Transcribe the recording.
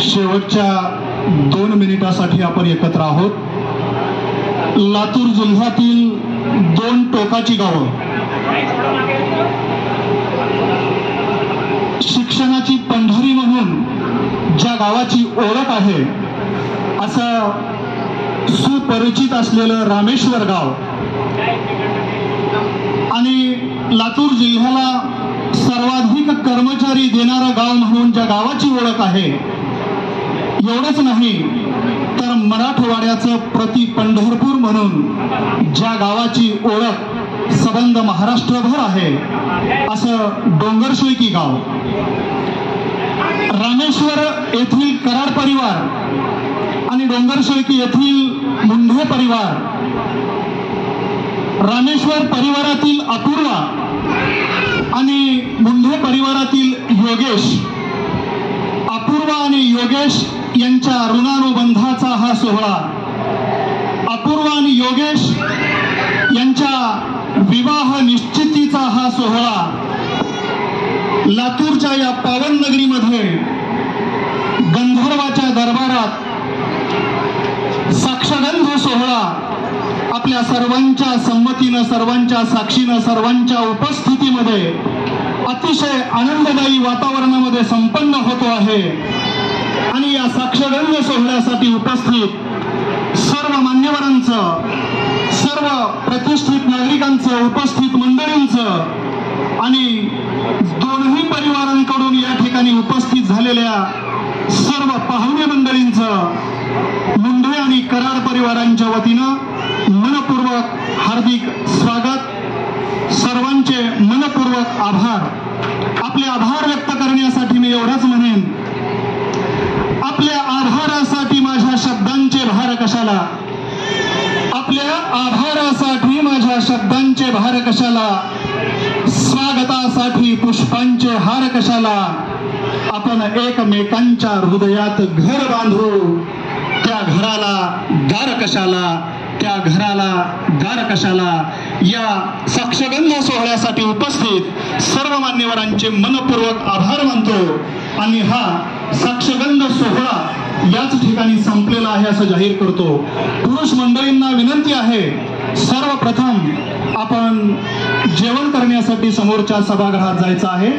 शेवटच्या 2 मिनिटासाठी आपण एकत्र आहोत. लातूर जिल्ह्यातील 2 टोकाची गावं, शिक्षणाची पंढरी म्हणून ज्या गावाची ओळख आहे असं सुपरिचित असलेलं रामेश्वर गाव आणि लातूर जिल्ह्याला सर्वाधिक कर्मचारी देणारं गाव म्हणून ज्या गावाची ओळख आहे, एवढंच नाही तर मराठवाड्याचं प्रति पंढरपूर म्हणून ज्या गावाची ओळख सबंध महाराष्ट्रभर आहे असं डोंगरशेळकी गाव. रामेश्वर येथील कराड परिवार आणि डोंगरशेळकी येथील मुंढे परिवार, रामेश्वर परिवारातील अपूर्वा आणि मुंढे परिवारातील योगेश, अपूर्वा आणि योगेश यांच्या ऋणानुबंधाचा हा सोहळा, अपूर्वा आणि योगेश यांच्या विवाह निश्चितीचा हा सोहळा लातूरच्या या पावन नगरीमध्ये गंधर्वाच्या दरबारात साक्षगंध सोहळा आपल्या सर्वांच्या संमतीनं, सर्वांच्या साक्षीनं, सर्वांच्या उपस्थितीमध्ये अतिशय आनंददायी वातावरणामध्ये संपन्न होतो आहे. आणि या साक्षगंध सोहळ्यासाठी उपस्थित सर्व मान्यवरांचं, सर्व प्रतिष्ठित नागरिकांचं, उपस्थित मंडळींचं आणि दोन्ही परिवारांकडून या ठिकाणी उपस्थित झालेल्या सर्व पाहुणे मंडळींचं मुंढे आणि कराड परिवारांच्या वतीनं मनपूर्वक हार्दिक स्वागत. सर्वांचे मनपूर्वक आभार. आपले आभार व्यक्त करण्यासाठी मी एवढंच म्हणेन, आपल्या आभारासाठी माझ्या शब्दांचे भार कशाला, आपल्या आभारासाठी माझ्या शब्दांचे भार कशाला, स्वागतासाठी पुष्पांचे हार कशाला. आपण एकमेकांच्या हृदयात घर बांधू, त्या घराला दार कशाला, त्या घराला दार कशाला. या साक्षगंध सोहळ्यासाठी उपस्थित सर्व मान्यवरांचे मनपूर्वक आभार मानतो आणि हा साक्षगंध सोहळा याच ठिकाणी संपलेला आहे असं जाहीर करतो. पुरुष मंडळींना विनंती आहे, सर्वप्रथम आपण जेवण करण्यासाठी समोरच्या सभागृहात जायचं आहे.